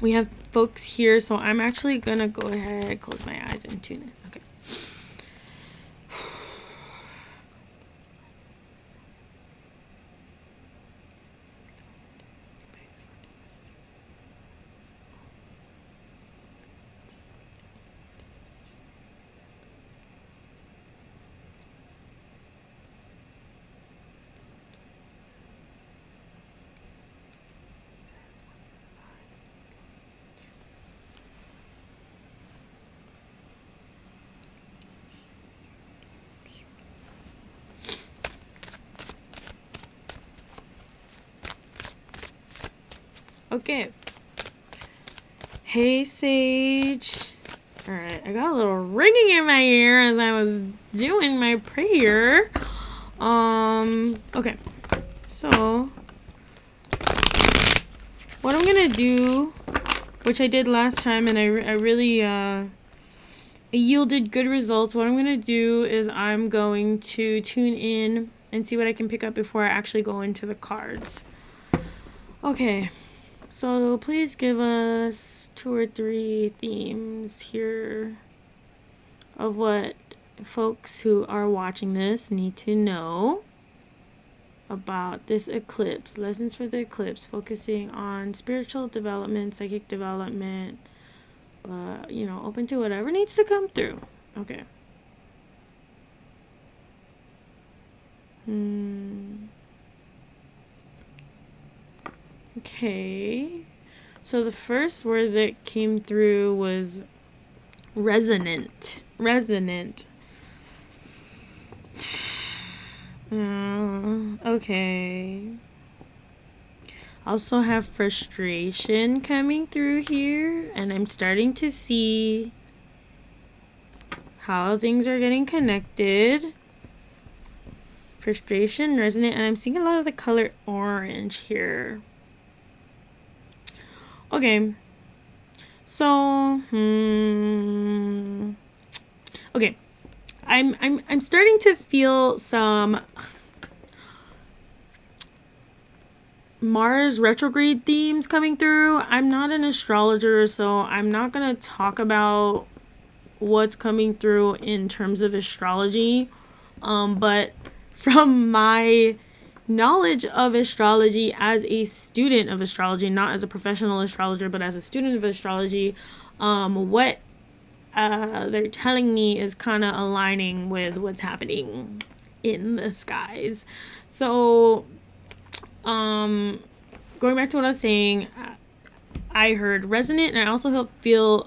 we have folks here, so I'm actually gonna go ahead, close my eyes and tune in. Okay. Okay. Hey, Sage. Alright, I got a little ringing in my ear as I was doing my prayer. Okay. So, what I'm gonna do, which I did last time, and I really, it yielded good results. What I'm gonna do is I'm going to tune in and see what I can pick up before I actually go into the cards. Okay. So please give us 2 or 3 themes here of what folks who are watching this need to know about this eclipse. Lessons for the eclipse, focusing on spiritual development, psychic development, but, you know, open to whatever needs to come through. Okay. Okay. So the first word that came through was resonant. Resonant. Okay. Also have frustration coming through here, and I'm starting to see how things are getting connected. Frustration, resonant, and I'm seeing a lot of the color orange here. Okay. So, okay. I'm starting to feel some Mars retrograde themes coming through. I'm not an astrologer, so I'm not going to talk about what's coming through in terms of astrology. But from my knowledge of astrology as a student of astrology, not as a professional astrologer, but as a student of astrology, what they're telling me is kind of aligning with what's happening in the skies. So, going back to what I was saying, I heard resonant, and I also feel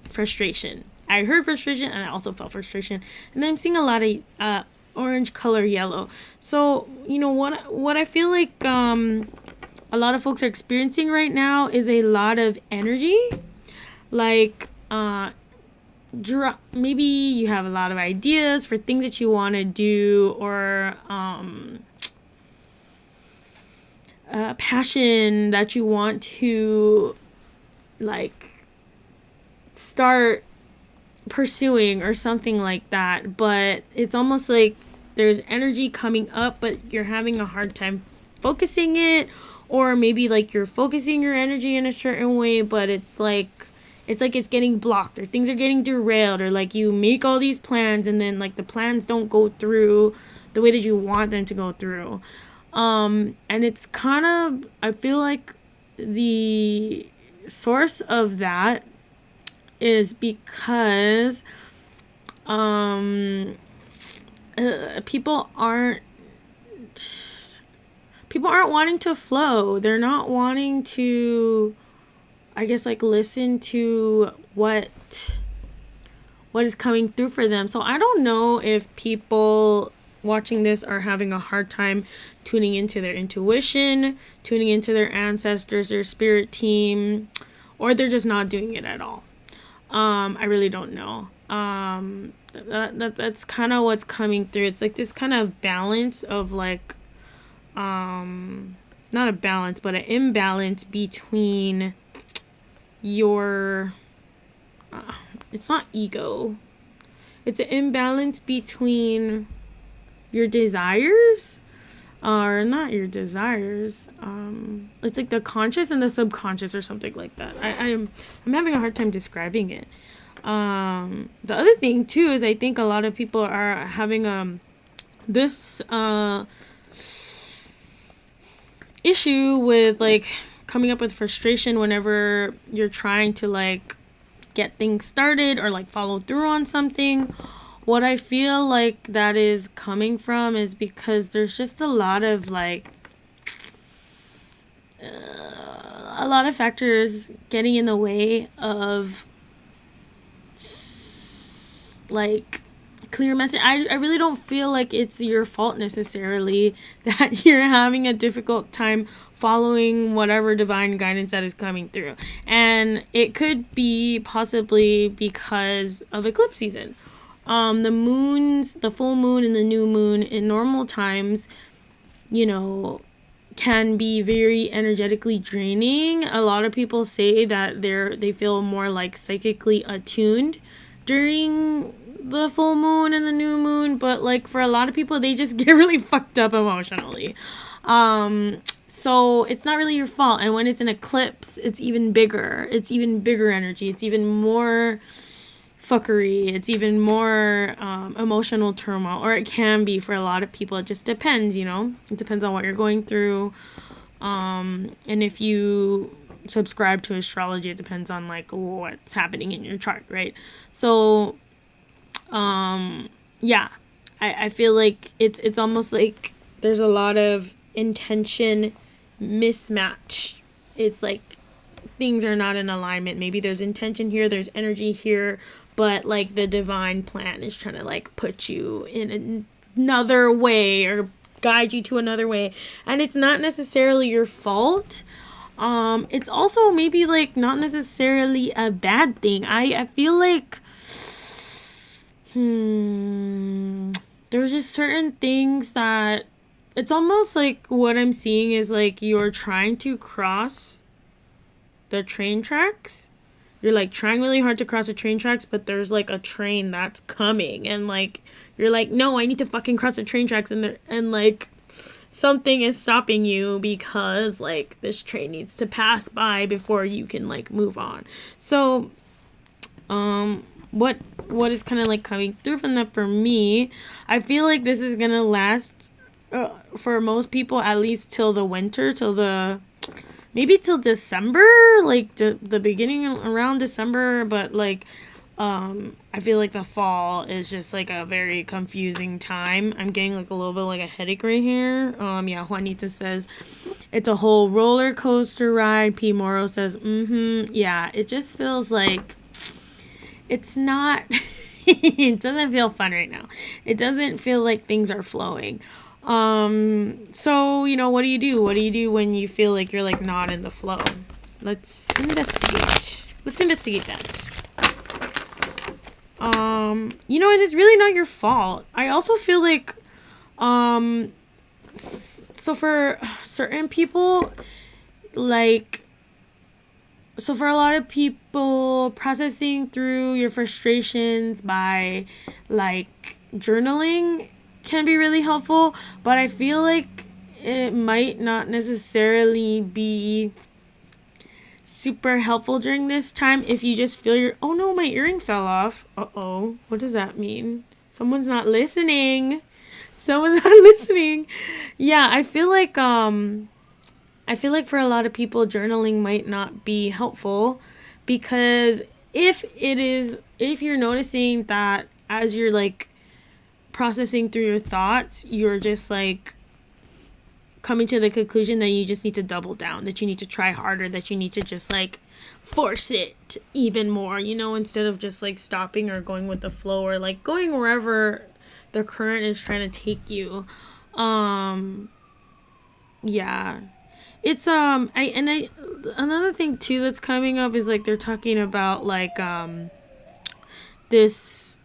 frustration. I heard frustration, and I also felt frustration. And then I'm seeing a lot of orange color yellow. So, you know, what I feel like a lot of folks are experiencing right now is a lot of energy. Like, maybe you have a lot of ideas for things that you want to do, or passion that you want to, like, start pursuing or something like that. But it's almost like there's energy coming up, but you're having a hard time focusing it, or maybe like you're focusing your energy in a certain way, but it's getting blocked, or things are getting derailed, or like you make all these plans and then like the plans don't go through the way that you want them to go through. And it's kind of, I feel like the source of that is because people aren't wanting to flow. They're not wanting to, I guess, like, listen to what is coming through for them. So I don't know if people watching this are having a hard time tuning into their intuition, tuning into their ancestors, their spirit team, or they're just not doing it at all. I really don't know. That's kind of what's coming through. It's like this kind of balance of, like, not a balance, but an imbalance between your, it's not ego. It's an imbalance between your desires, or not your desires. It's like the conscious and the subconscious or something like that. I'm having a hard time describing it. The other thing too is I think a lot of people are having this issue with like coming up with frustration whenever you're trying to like get things started or like follow through on something. What I feel like that is coming from is because there's just a lot of like a lot of factors getting in the way of like clear message. I really don't feel like it's your fault necessarily that you're having a difficult time following whatever divine guidance that is coming through. And it could be possibly because of eclipse season. The full moon and the new moon in normal times, you know, can be very energetically draining. A lot of people say that they feel more like psychically attuned during the full moon and the new moon, but like for a lot of people they just get really fucked up emotionally. So it's not really your fault. And when it's an eclipse, it's even bigger energy, it's even more fuckery, it's even more emotional turmoil, or it can be for a lot of people. It just depends, you know, it depends on what you're going through. And if you subscribe to astrology, it depends on like what's happening in your chart, right? So yeah, I feel like it's almost like there's a lot of intention mismatch. It's like things are not in alignment. Maybe there's intention here, there's energy here, but like the divine plan is trying to like put you in another way or guide you to another way, and it's not necessarily your fault. It's also maybe like not necessarily a bad thing. I feel like there's just certain things that it's almost like what I'm seeing is like you're trying to cross the train tracks. You're like trying really hard to cross the train tracks, but there's like a train that's coming, and like you're like, no, I need to fucking cross the train tracks, and like something is stopping you because like this train needs to pass by before you can like move on. So what is kind of like coming through from that for me, I feel like this is gonna last for most people at least till the winter, maybe till December, like the beginning around December. But like I feel like the fall is just like a very confusing time. I'm getting like a little bit like a headache right here. Yeah, Juanita says it's a whole roller coaster ride. P. Moro says yeah, it just feels like it's not it doesn't feel fun right now. It doesn't feel like things are flowing. So, you know, what do you do when you feel like you're like not in the flow? Let's investigate that. You know, it's really not your fault. I also feel like so for certain people, like, so for a lot of people, processing through your frustrations by like journaling can be really helpful, but I feel like it might not necessarily be super helpful during this time if you just feel oh no, my earring fell off. Uh-oh, what does that mean? Someone's not listening. Yeah, I feel like for a lot of people journaling might not be helpful, because if you're noticing that as you're like processing through your thoughts, you're just like coming to the conclusion that you just need to double down, that you need to try harder, that you need to just like force it even more, you know, instead of just like stopping or going with the flow or like going wherever the current is trying to take you. Yeah. It's another thing too that's coming up is like they're talking about like this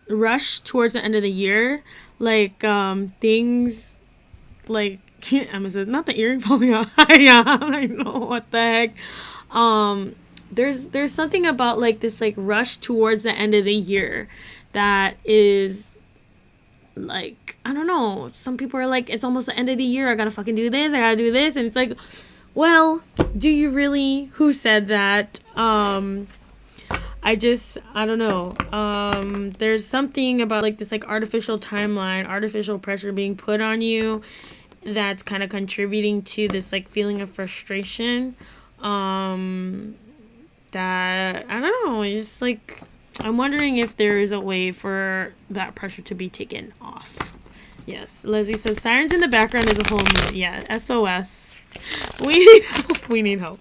rush towards the end of the year, like things like Emma says, not the earring falling off. Yeah, I know, what the heck. There's something about like this like rush towards the end of the year that is like I don't know. Some people are like, it's almost the end of the year. I gotta fucking do this. I gotta do this. And it's like, well, do you really? Who said that? I don't know. There's something about like this like artificial timeline, artificial pressure being put on you that's kind of contributing to this like feeling of frustration. That I don't know. It's like I'm wondering if there is a way for that pressure to be taken off. Yes, Leslie says sirens in the background is a whole mood. Yeah, SOS. We need help. We need help.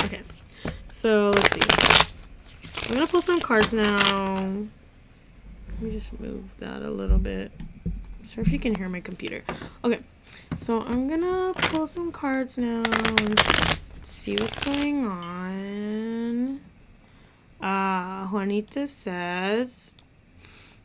Okay. So let's see. I'm gonna pull some cards now. Let me just move that a little bit. Sorry if you can hear my computer. Okay. So I'm gonna pull some cards now and see what's going on. Juanita says,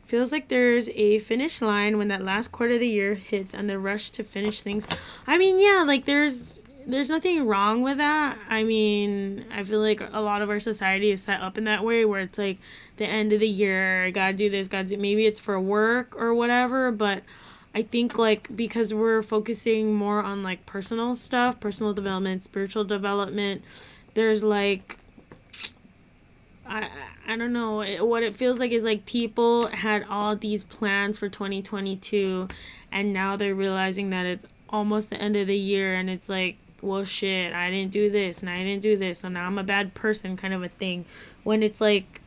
feels like there's a finish line when that last quarter of the year hits and the rush to finish things. I mean, yeah, like there's nothing wrong with that. I mean, I feel like a lot of our society is set up in that way where it's like the end of the year, gotta do this, maybe it's for work or whatever, but I think like because we're focusing more on like personal stuff, personal development, spiritual development, there's like I don't know, what it feels like is like people had all these plans for 2022 and now they're realizing that it's almost the end of the year and it's like, well shit, I didn't do this and I didn't do this, so now I'm a bad person kind of a thing. When it's like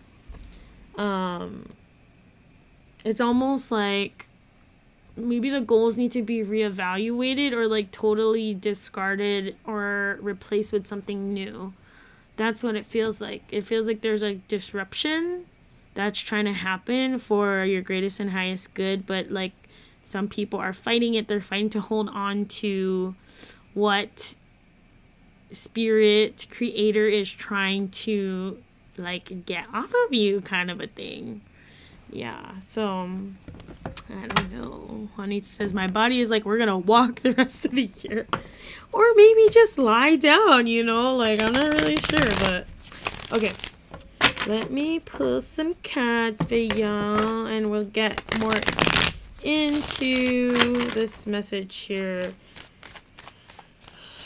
it's almost like maybe the goals need to be reevaluated or like totally discarded or replaced with something new. That's what it feels like. It feels like there's a disruption that's trying to happen for your greatest and highest good, but like some people are fighting it. They're fighting to hold on to what spirit creator is trying to like get off of you, kind of a thing. Yeah, so I don't know. Juanita says my body is like, we're gonna walk the rest of the year. Or maybe just lie down, you know? Like, I'm not really sure, but... Okay. Let me pull some cards for y'all, and we'll get more into this message here.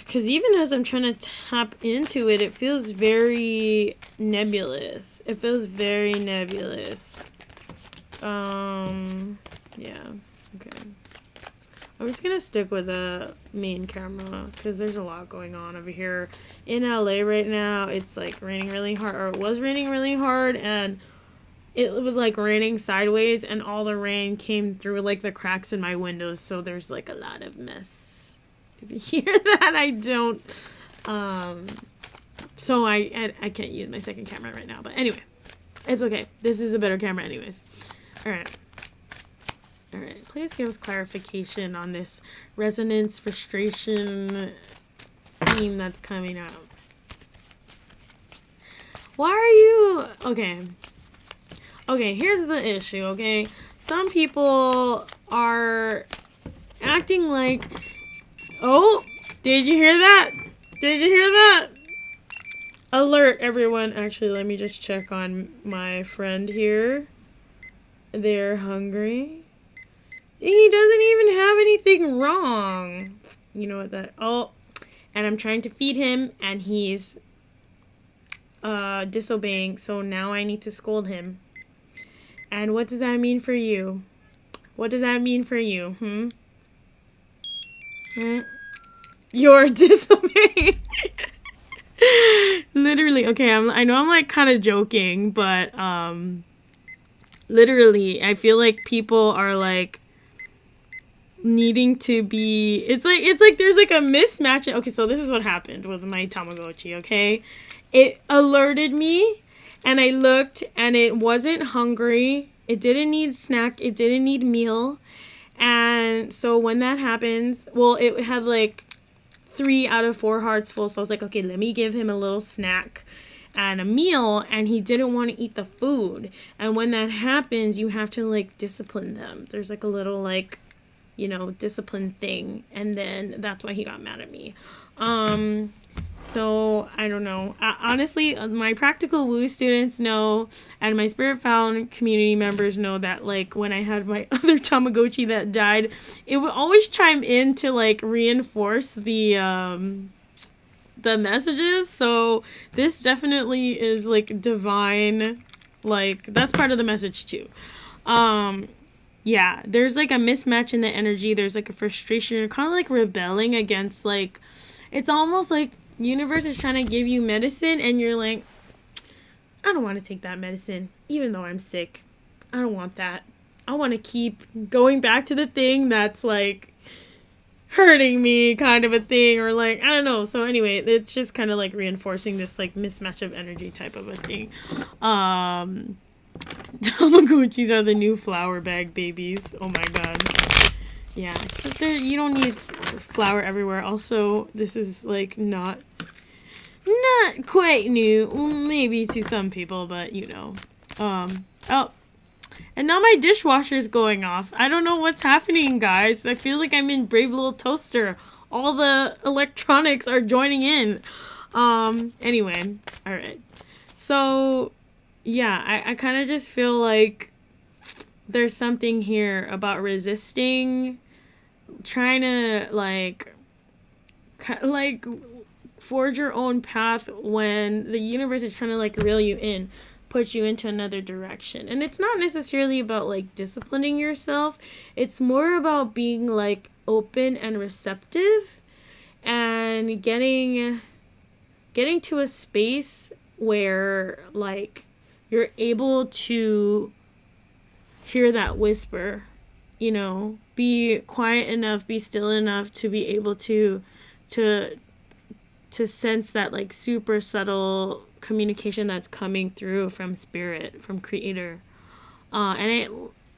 Because even as I'm trying to tap into it, it feels very nebulous. It feels very nebulous. Yeah. Okay. I'm just gonna stick with the main camera because there's a lot going on over here in LA right now. It's like raining really hard, or it was raining really hard, and it was like raining sideways, and all the rain came through like the cracks in my windows, so there's like a lot of mess. If you hear that, I don't. So I can't use my second camera right now, but anyway, it's okay. This is a better camera, anyways. All right. Please give us clarification on this resonance, frustration theme that's coming out. Why are you... Okay, here's the issue, okay? Some people are acting like... Oh, did you hear that? Did you hear that? Alert, everyone. Actually, let me just check on my friend here. They're hungry. He doesn't even have anything wrong. You know what that... Oh, and I'm trying to feed him, and he's disobeying, so now I need to scold him. And what does that mean for you? What does that mean for you? You're disobeying. Literally, okay, I know I'm like kind of joking, but literally, I feel like people are like needing to be, it's like there's like a mismatch. Okay, so this is what happened with my Tamagotchi, okay? It alerted me and I looked and it wasn't hungry. It didn't need snack. It didn't need meal. And so when that happens, well, it had like 3 out of 4 hearts full. So I was like, okay, let me give him a little snack and a meal, and he didn't want to eat the food. And when that happens, you have to like discipline them. There's like a little like, you know, discipline thing, and then that's why he got mad at me. So I don't know. Honestly, my practical woo students know, and my spirit found community members know that like when I had my other Tamagotchi that died, it would always chime in to like reinforce the messages. So this definitely is like divine. Like that's part of the message too. Yeah, there's like a mismatch in the energy. There's like a frustration. You're kind of like rebelling against like, it's almost like universe is trying to give you medicine and you're like, I don't want to take that medicine even though I'm sick. I don't want that. I want to keep going back to the thing that's like hurting me, kind of a thing, or like I don't know. So anyway, it's just kind of like reinforcing this like mismatch of energy type of a thing. Tamagotchis are the new flour bag babies. Oh my god. Yeah, so you don't need flour everywhere. Also, this is like not quite new, maybe to some people, but you know. Oh, and now my dishwasher's going off. I don't know what's happening, guys. I feel like I'm in Brave Little Toaster. All the electronics are joining in. Anyway, all right. So, yeah, I kind of just feel like there's something here about resisting, trying to like forge your own path when the universe is trying to like reel you in, push you into another direction. And it's not necessarily about like disciplining yourself. It's more about being like open and receptive and getting to a space where like you're able to hear that whisper, you know, be quiet enough, be still enough to be able to sense that like super subtle communication that's coming through from spirit, from creator. And it,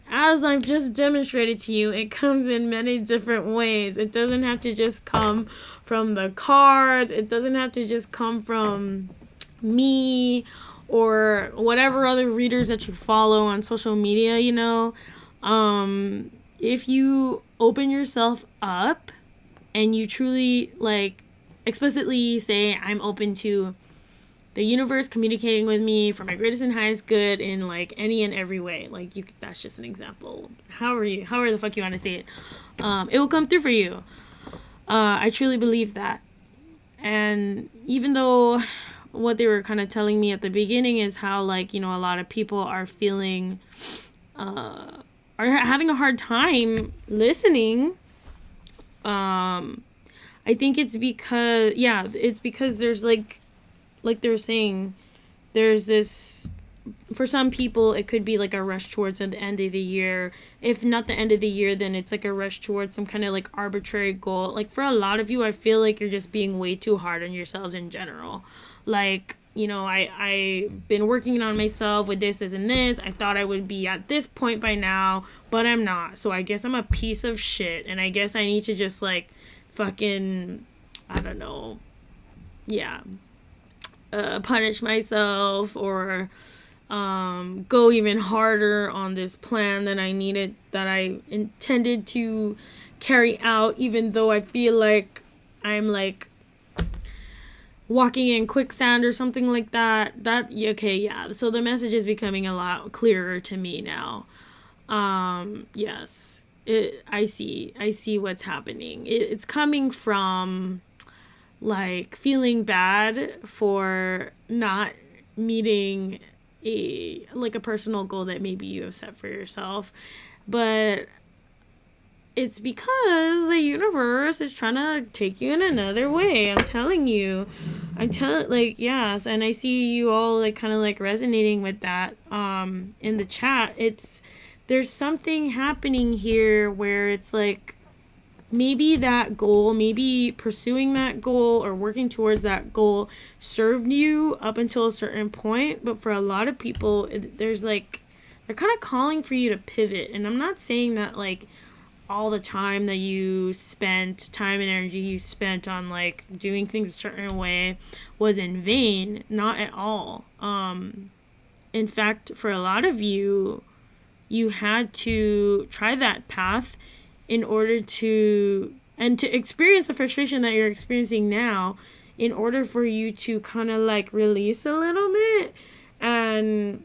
as I've just demonstrated to you, it comes in many different ways. It doesn't have to just come from the cards. It doesn't have to just come from me or whatever other readers that you follow on social media, you know. If you open yourself up and you truly like explicitly say, I'm open to the universe communicating with me for my greatest and highest good in like any and every way. Like you, that's just an example. However the fuck you want to say it, it will come through for you. I truly believe that. And even though what they were kind of telling me at the beginning is how like, you know, a lot of people are feeling, are having a hard time listening. I think it's because there's like they were saying, there's this, for some people it could be like a rush towards the end of the year. If not the end of the year, then it's like a rush towards some kind of like arbitrary goal. Like for a lot of you, I feel like you're just being way too hard on yourselves in general. Like, you know, I've been working on myself with this and this. I thought I would be at this point by now, but I'm not. So I guess I'm a piece of shit, and I guess I need to just like fucking, I don't know, yeah, punish myself or go even harder on this plan that I intended to carry out, even though I feel like I'm like walking in quicksand or something like that. Okay, yeah. So the message is becoming a lot clearer to me now. Yes. I see what's happening. It's coming from like feeling bad for not meeting a personal goal that maybe you have set for yourself, but it's because the universe is trying to take you in another way. I'm telling you. Yes, and I see you all like kind of like resonating with that in the chat. There's something happening here where it's like maybe that goal, maybe pursuing that goal or working towards that goal served you up until a certain point, but for a lot of people there's like, they're kind of calling for you to pivot. And I'm not saying that like all the time that you spent, time and energy you spent on like doing things a certain way was in vain. Not at all. In fact, for a lot of you, you had to try that path in order to experience the frustration that you're experiencing now. in order for you to kind of like release a little bit and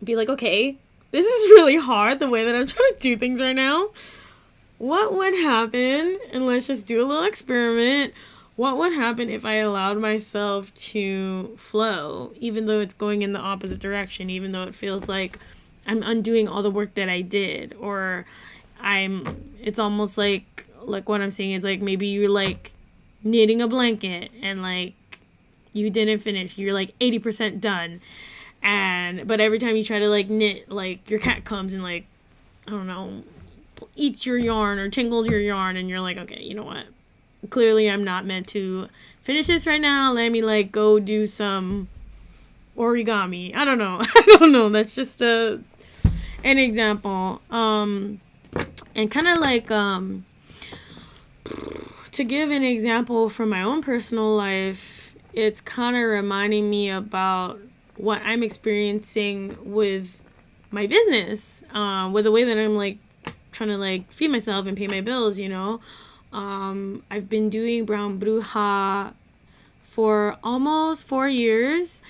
be like, okay, this is really hard the way that I'm trying to do things right now. What would happen, and let's just do a little experiment, what would happen if I allowed myself to flow, even though it's going in the opposite direction, even though it feels like I'm undoing all the work that I did, or it's almost like what I'm saying is like maybe you're like knitting a blanket and like you didn't finish, you're like 80% done, but every time you try to like knit, like your cat comes and like, I don't know, eats your yarn or tingles your yarn, and you're like, okay, you know what? Clearly I'm not meant to finish this right now. Let me like go do some origami. I don't know. I don't know. That's just an example. And kind of like to give an example from my own personal life, it's kind of reminding me about what I'm experiencing with my business, with the way that I'm like trying to like feed myself and pay my bills, you know. I've been doing Brown Bruja for almost 4 years,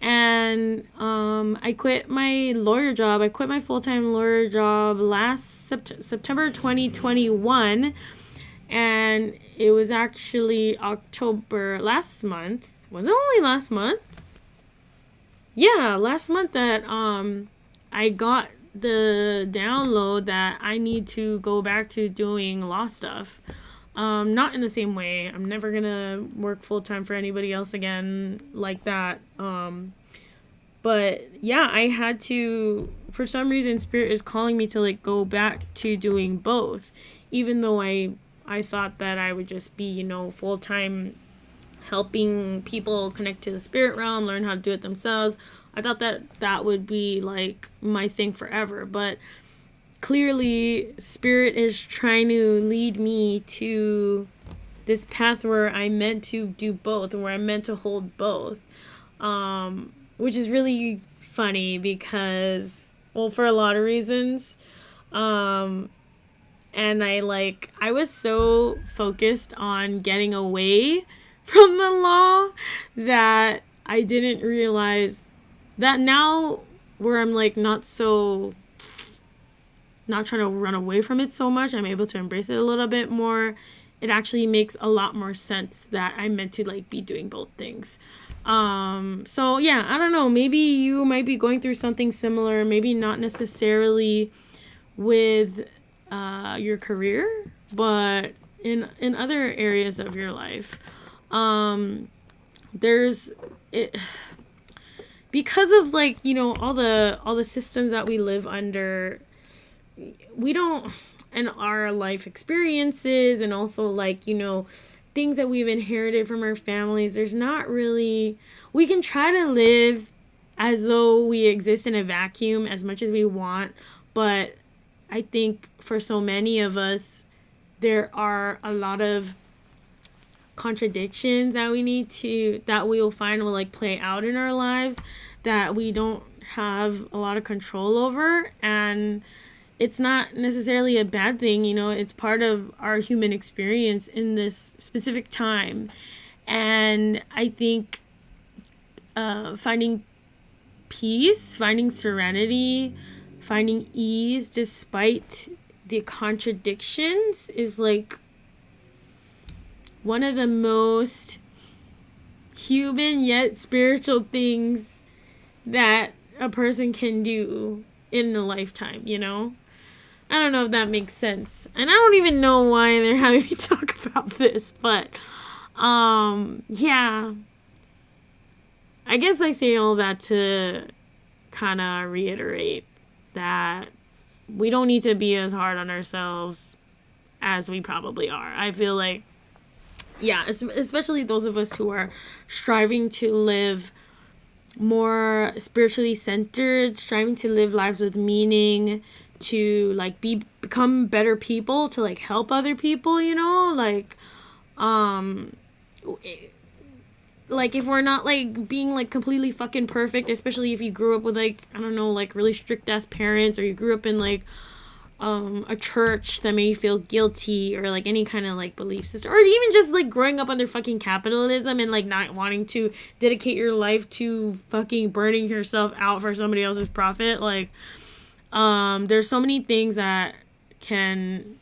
and I quit my lawyer job. I quit my full-time lawyer job last September 2021, and it was actually October last month. Was it only last month? Yeah, last month that I got the download that I need to go back to doing law stuff. Not in the same way. I'm never gonna work full time for anybody else again like that. But yeah, I had to, for some reason, Spirit is calling me to like go back to doing both, even though I thought that I would just be, you know, full time helping people connect to the spirit realm, learn how to do it themselves. I thought that would be like my thing forever, but clearly Spirit is trying to lead me to this path where I'm meant to do both, and where I'm meant to hold both, which is really funny because, well, for a lot of reasons, and I was so focused on getting away from the law that I didn't realize that now, where I'm like not trying to run away from it so much, I'm able to embrace it a little bit more. It actually makes a lot more sense that I'm meant to like be doing both things. So yeah, I don't know, maybe you might be going through something similar, maybe not necessarily with your career, but in other areas of your life. There's it, because of like, you know, all the systems that we live under, we don't, and our life experiences, and also like, you know, things that we've inherited from our families, there's not really, we can try to live as though we exist in a vacuum as much as we want, but I think for so many of us, there are a lot of contradictions that we will find will like play out in our lives that we don't have a lot of control over, and it's not necessarily a bad thing, you know, it's part of our human experience in this specific time. And I think finding peace, finding serenity, finding ease despite the contradictions is like one of the most human yet spiritual things that a person can do in a lifetime, you know? I don't know if that makes sense. And I don't even know why they're having me talk about this, but yeah. I guess I say all that to kind of reiterate that we don't need to be as hard on ourselves as we probably are. I feel like, yeah, especially those of us who are striving to live more spiritually centered, striving to live lives with meaning, to like become better people, to like help other people, you know, like if we're not like being like completely fucking perfect, especially if you grew up with like, I don't know, like really strict ass parents, or you grew up in like a church that made you feel guilty, or like any kind of like belief system, or even just like growing up under fucking capitalism and like not wanting to dedicate your life to fucking burning yourself out for somebody else's profit. Like there's so many things that can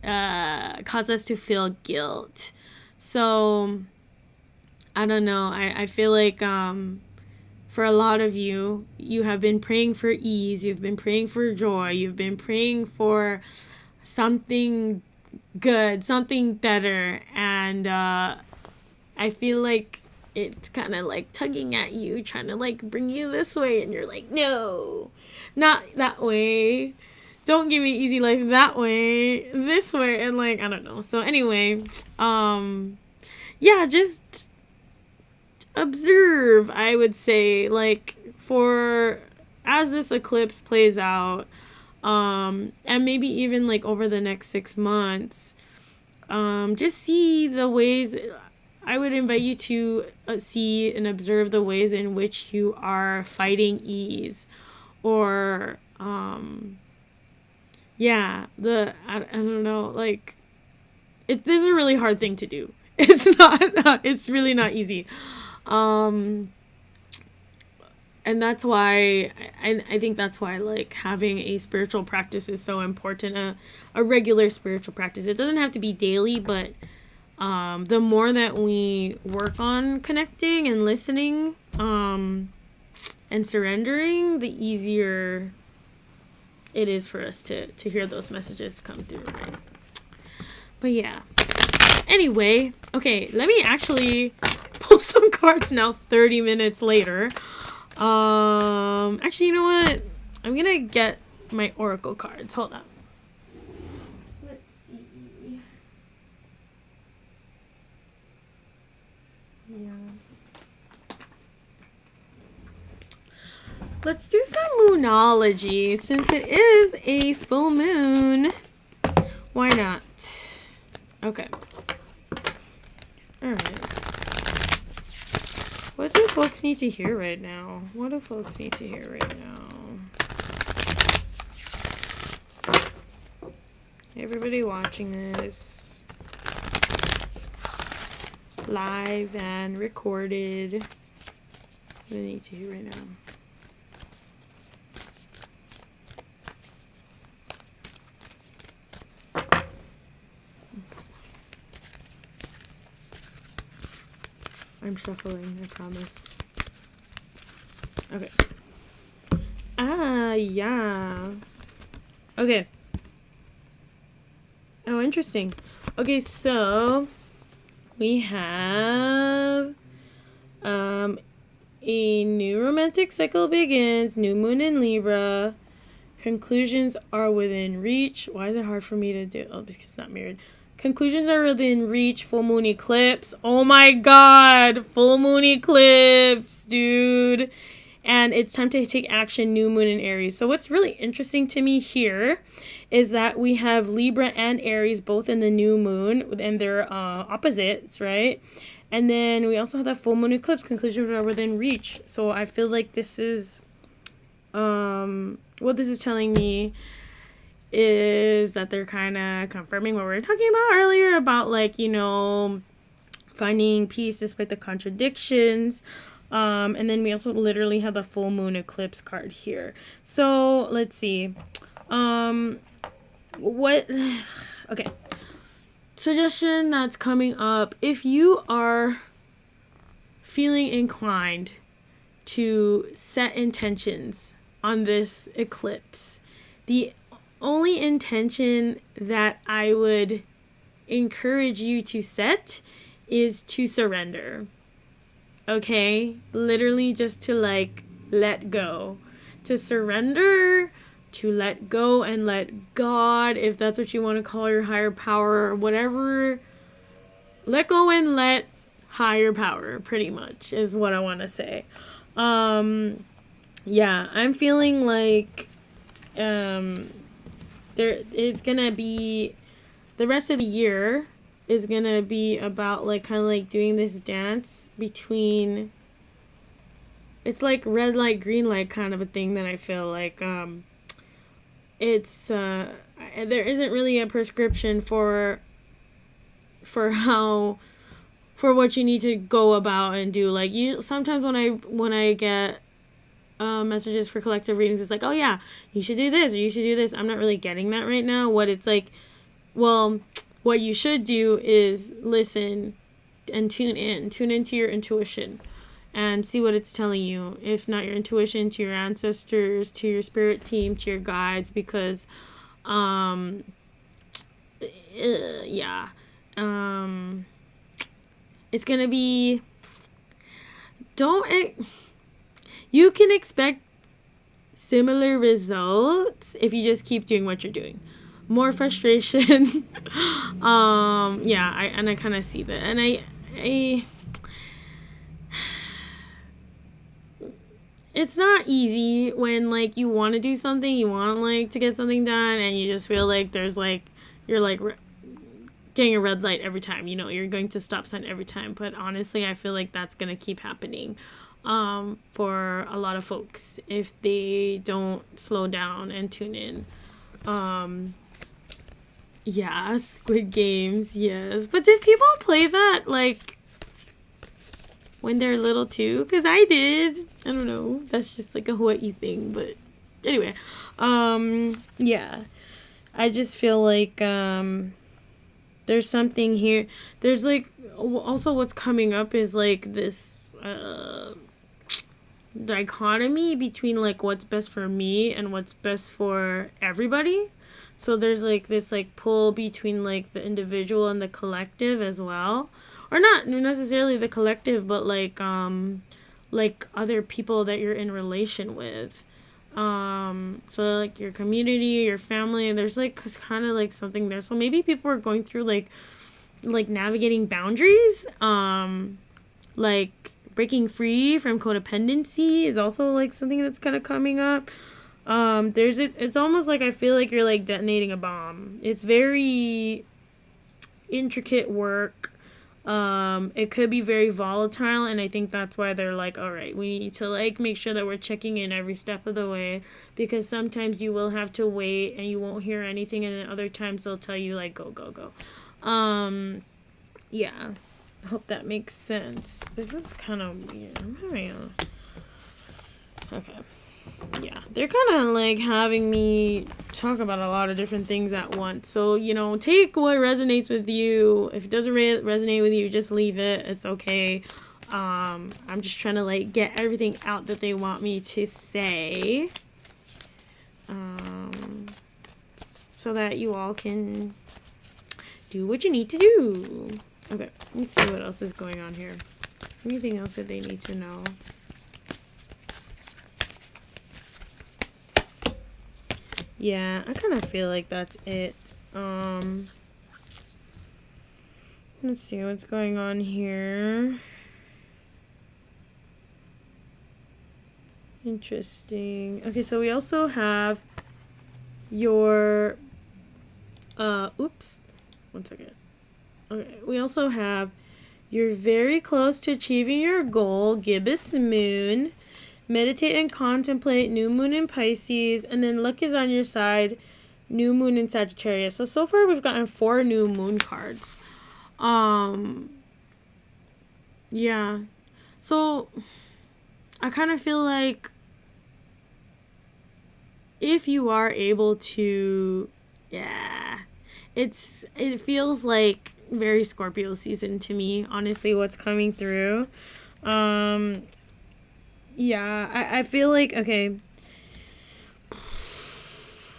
cause us to feel guilt. So I don't know, I feel like for a lot of you, you have been praying for ease, you've been praying for joy, you've been praying for something good, something better, and I feel like it's kind of like tugging at you, trying to like bring you this way, and you're like, no, not that way. Don't give me easy life that way, this way, and like, I don't know. So anyway, yeah, just observe, I would say, like, for as this eclipse plays out, and maybe even like over the next 6 months, just see the ways. I would invite you to see and observe the ways in which you are fighting ease, or yeah, I don't know, like, this is a really hard thing to do. It's not it's really not easy. And that's why I think that's why like having a spiritual practice is so important, a regular spiritual practice. It doesn't have to be daily, but the more that we work on connecting and listening and surrendering, the easier it is for us to hear those messages come through, right? But yeah, anyway, okay, let me actually pull some cards now 30 minutes later. Actually, you know what? I'm gonna get my oracle cards. Hold on. Let's see. Yeah. Let's do some moonology since it is a full moon. Why not? Okay. Alright. What do folks need to hear right now? What do folks need to hear right now? Everybody watching this live and recorded, what do they need to hear right now? I'm shuffling, I promise. Okay. Yeah. Okay. Oh, interesting. Okay, so we have a new romantic cycle begins, new moon in Libra. Conclusions are within reach. Why is it hard for me to do? Oh, because it's not mirrored. Conclusions are within reach. Full moon eclipse. Oh my god. Full moon eclipse, dude. And it's time to take action. New moon in Aries. So what's really interesting to me here is that we have Libra and Aries both in the new moon, and they're opposites, right? And then we also have that full moon eclipse. Conclusions are within reach. So I feel like this is what this is telling me is that they're kind of confirming what we were talking about earlier about, like, you know, finding peace despite the contradictions. And then we also literally have the full moon eclipse card here. So let's see. Okay. Suggestion that's coming up. If you are feeling inclined to set intentions on this eclipse, the only intention that I would encourage you to set is to surrender. Okay? Literally just to, like, let go. To surrender, to let go and let God, if that's what you want to call your higher power or whatever. Let go and let higher power, pretty much, is what I want to say. Yeah, I'm feeling like it's gonna be, the rest of the year is gonna be about, like, kind of like doing this dance between, it's like red light, green light kind of a thing that I feel like it's there isn't really a prescription for how for what you need to go about and do. Like, you sometimes when I get messages for collective readings, it's like, oh yeah, you should do this or you should do this. I'm not really getting that right now. What it's like, well, what you should do is listen and tune into your intuition and see what it's telling you. If not your intuition, to your ancestors, to your spirit team, to your guides, because yeah, it's gonna be, you can expect similar results if you just keep doing what you're doing. More frustration. Yeah, I kind of see that. And I it's not easy when, like, you want to do something, you want, like, to get something done, and you just feel like there's, like, you're, like, getting a red light every time, you know, you're going to stop sign every time. But honestly, I feel like that's going to keep happening for a lot of folks if they don't slow down and tune in. Yeah, Squid Games, yes. But did people play that, like, when they're little too? Because I did. I don't know. That's just like a Hawaii thing. But anyway, yeah. I just feel like there's something here. There's, like, also what's coming up is, like, this dichotomy between, like, what's best for me and what's best for everybody. So there's, like, this, like, pull between, like, the individual and the collective as well. Or not necessarily the collective, but, like other people that you're in relation with. So, like, your community, your family, there's, like, kind of, like, something there. So maybe people are going through, like navigating boundaries. Like, breaking free from codependency is also, like, something that's kind of coming up. It's almost like I feel like you're, like, detonating a bomb. It's very intricate work. It could be very volatile, and I think that's why they're like, all right, we need to, like, make sure that we're checking in every step of the way, because sometimes you will have to wait and you won't hear anything, and then other times they'll tell you, like, go, go, go. Yeah. I hope that makes sense. This is kind of weird. I'm having okay. Yeah, they're kind of, like, having me talk about a lot of different things at once. So, you know, take what resonates with you. If it doesn't resonate with you, just leave it. It's okay. I'm just trying to, like, get everything out that they want me to say. So that you all can do what you need to do. Okay, let's see what else is going on here. Anything else that they need to know? Yeah, I kind of feel like that's it. Let's see what's going on here. Interesting. Okay, so we also have your, oops, one second. Okay, we also have you're very close to achieving your goal, gibbous moon. Meditate and contemplate, new moon in Pisces, and then luck is on your side, new moon in Sagittarius. So far we've gotten 4 new moon cards. Yeah. So I kind of feel like if you are able to, yeah, it feels like very Scorpio season to me, honestly, what's coming through. Yeah, I feel like, okay,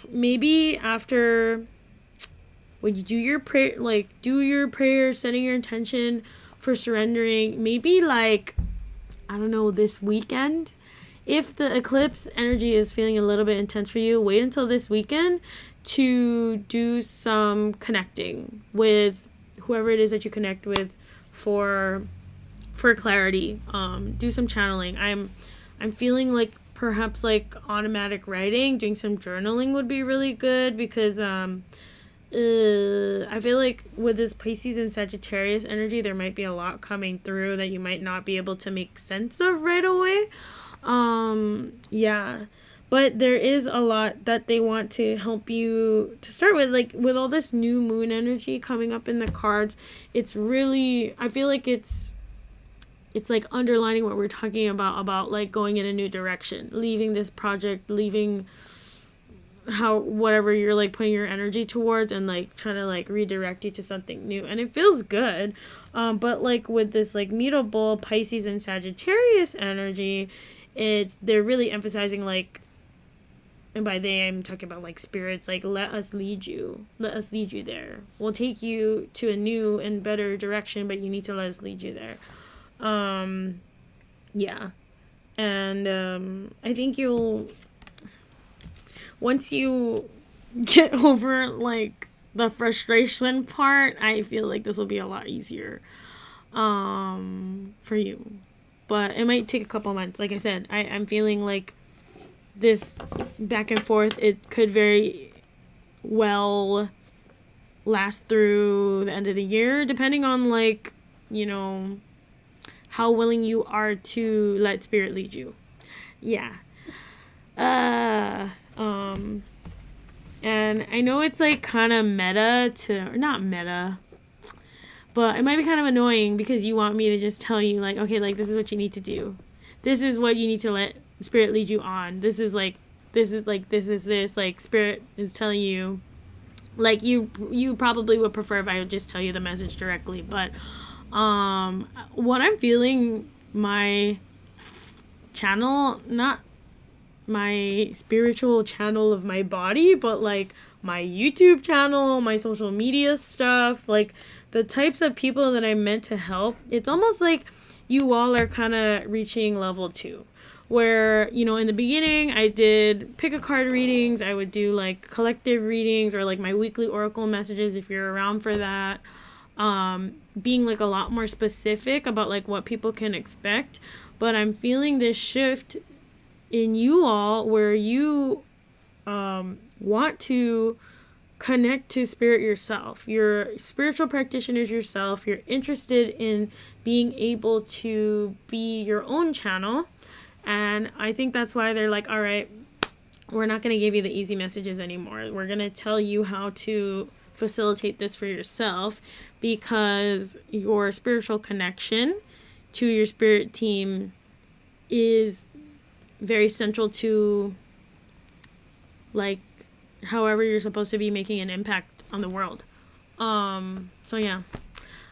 maybe after, when you do your prayer, like, do your prayer, setting your intention for surrendering, maybe, like, I don't know, this weekend, if the eclipse energy is feeling a little bit intense for you, wait until this weekend to do some connecting with whoever it is that you connect with for clarity. Do some channeling. I'm feeling like perhaps, like, automatic writing, doing some journaling would be really good, because I feel like with this Pisces and Sagittarius energy, there might be a lot coming through that you might not be able to make sense of right away. Yeah, But there is a lot that they want to help you to start with, like with all this new moon energy coming up in the cards. It's really, I feel like it's like underlining what we're talking about like going in a new direction, leaving this project, leaving how whatever you're like putting your energy towards, and like trying to like redirect you to something new, and it feels good. But like with this like mutable Pisces and Sagittarius energy, they're really emphasizing like, and by they I'm talking about like spirits, like let us lead you there, we'll take you to a new and better direction, but you need to let us lead you there. Yeah. And I think once you get over like the frustration part, I feel like this will be a lot easier for you. But it might take a couple months. Like I said, I'm feeling like this back and forth, it could very well last through the end of the year, depending on like, how willing you are to let spirit lead you. Yeah. And I know it's like kind of meta or not meta, but it might be kind of annoying because you want me to just tell you like, okay, like this is what you need to do. This is what you need to let spirit lead you on. This is like spirit is telling you, like you probably would prefer if I would just tell you the message directly, but what I'm feeling, my channel, not my spiritual channel of my body, but like my YouTube channel, my social media stuff, like the types of people that I'm meant to help, it's almost like you all are kind of reaching level 2, where, in the beginning I did pick a card readings, I would do like collective readings or like my weekly oracle messages if you're around for that, being like a lot more specific about like what people can expect. But I'm feeling this shift in you all where you want to connect to spirit yourself. You're spiritual practitioners yourself. You're interested in being able to be your own channel. And I think that's why they're like, all right, we're not going to give you the easy messages anymore. We're going to tell you how to facilitate this for yourself, because your spiritual connection to your spirit team is very central to like however you're supposed to be making an impact on the world. So yeah,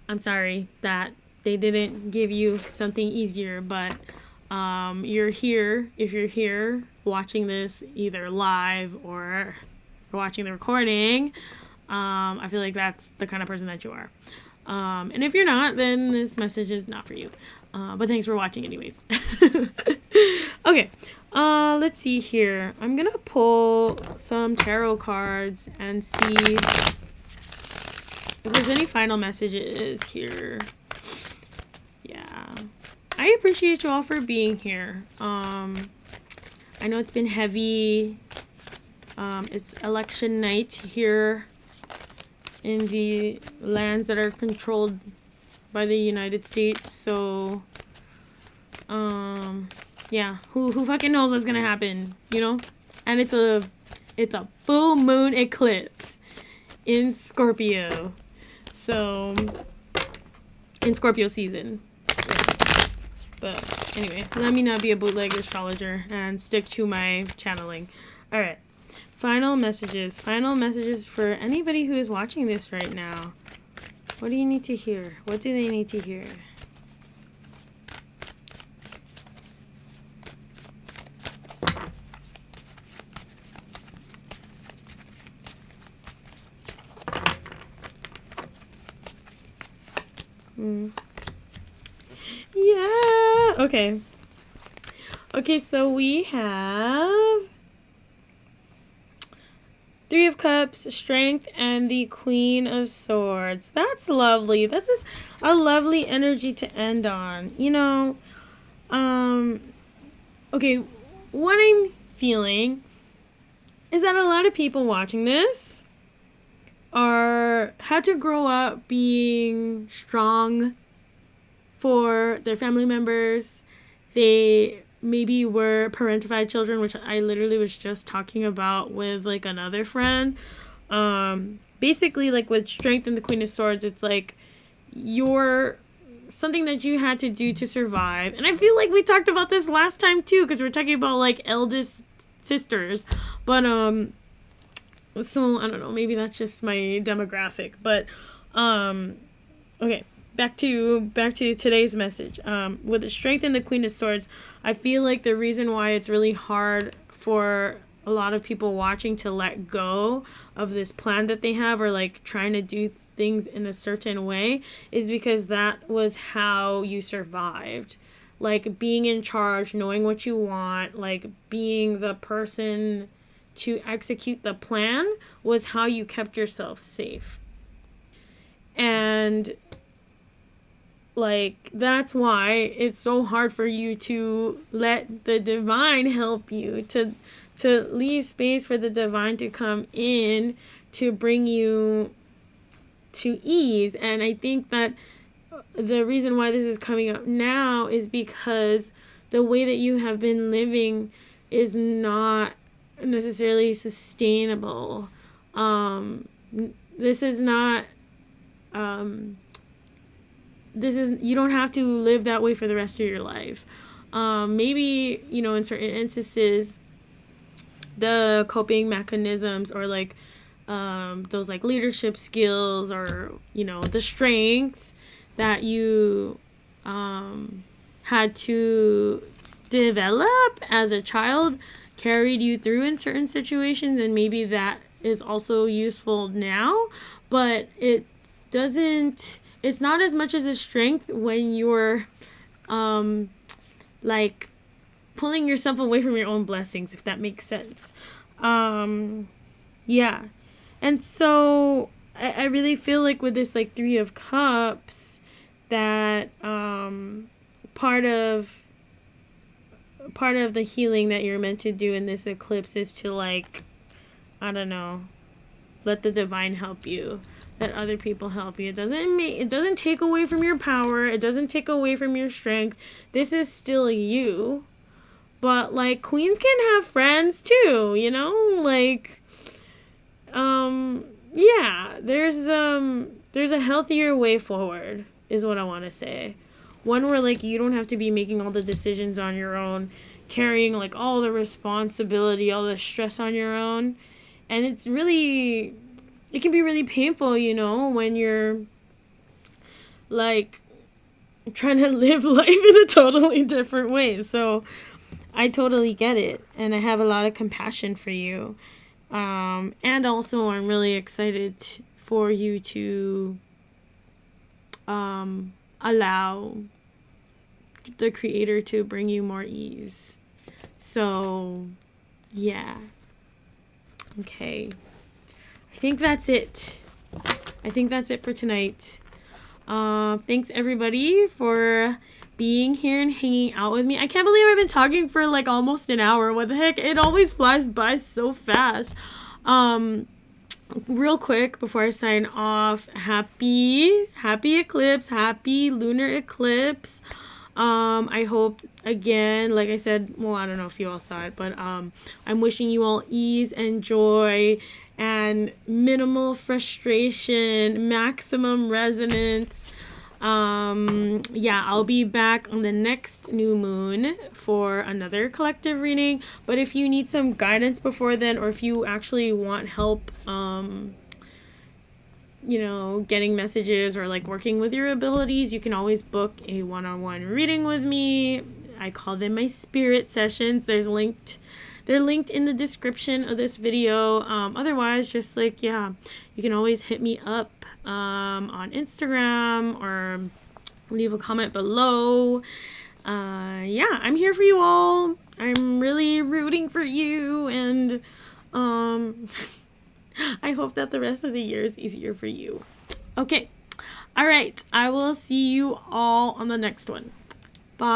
I'm sorry that they didn't give you something easier, but you're here. If you're here watching this either live or watching the recording, I feel like that's the kind of person that you are. And if you're not, then this message is not for you. But thanks for watching anyways. Okay, let's see here. I'm gonna pull some tarot cards and see if there's any final messages here. Yeah, I appreciate you all for being here. I know it's been heavy. It's election night here in the lands that are controlled by the United States, so yeah, who fucking knows what's gonna happen, and it's a full moon eclipse in Scorpio, so in Scorpio season. Yeah. But anyway, let me not be a bootleg astrologer and stick to my channeling. All right, final messages for anybody who is watching this right now. What do you need to hear? What do they need to hear? Yeah. Okay, so we have Three of Cups, Strength, and the Queen of Swords. That's lovely. That's just a lovely energy to end on. Okay, what I'm feeling is that a lot of people watching this had to grow up being strong for their family members. They maybe were parentified children, which I literally was just talking about with like another friend. Basically, like with Strength and the Queen of Swords, it's like you're something that you had to do to survive. And I feel like we talked about this last time too, because we're talking about like eldest sisters. But so I don't know, maybe that's just my demographic. But okay. Back to today's message. With the Strength and the Queen of Swords, I feel like the reason why it's really hard for a lot of people watching to let go of this plan that they have, or like trying to do things in a certain way, is because that was how you survived. Like being in charge, knowing what you want, like being the person to execute the plan was how you kept yourself safe. And like, that's why it's so hard for you to let the divine help you, to leave space for the divine to come in to bring you to ease. And I think that the reason why this is coming up now is because the way that you have been living is not necessarily sustainable. This is not... you don't have to live that way for the rest of your life. Maybe, you know, in certain instances, the coping mechanisms, or like those like leadership skills, or, you know, the strength that you had to develop as a child carried you through in certain situations, and maybe that is also useful now, but it's not as much as a strength when you're like pulling yourself away from your own blessings, if that makes sense. Yeah. And so I really feel like with this like Three of Cups, that part of the healing that you're meant to do in this eclipse is to, like, I don't know, let the divine help you. Let other people help you. It doesn't take away from your power. It doesn't take away from your strength. This is still you. But like, queens can have friends too, you know? Like, yeah, there's a healthier way forward, is what I want to say. One where like you don't have to be making all the decisions on your own, carrying like all the responsibility, all the stress on your own. And it can be really painful, you know, when you're like trying to live life in a totally different way. So I totally get it, and I have a lot of compassion for you. And also I'm really excited for you to allow the Creator to bring you more ease. So yeah. Okay. I think that's it. For tonight. Thanks everybody for being here and hanging out with me. I can't believe I've been talking for like almost an hour. What the heck? It always flies by so fast. Real quick before I sign off, happy eclipse, happy lunar eclipse. I hope, again, like I said, well, I don't know if you all saw it, but I'm wishing you all ease and joy and minimal frustration, maximum resonance. Yeah, I'll be back on the next new moon for another collective reading. But if you need some guidance before then, or if you actually want help, you know, getting messages or like working with your abilities, you can always book a one-on-one reading with me. I call them my spirit sessions. They're linked in the description of this video. Otherwise, just like, yeah, you can always hit me up on Instagram or leave a comment below. Yeah, I'm here for you all. I'm really rooting for you, and I hope that the rest of the year is easier for you. Okay. All right. I will see you all on the next one.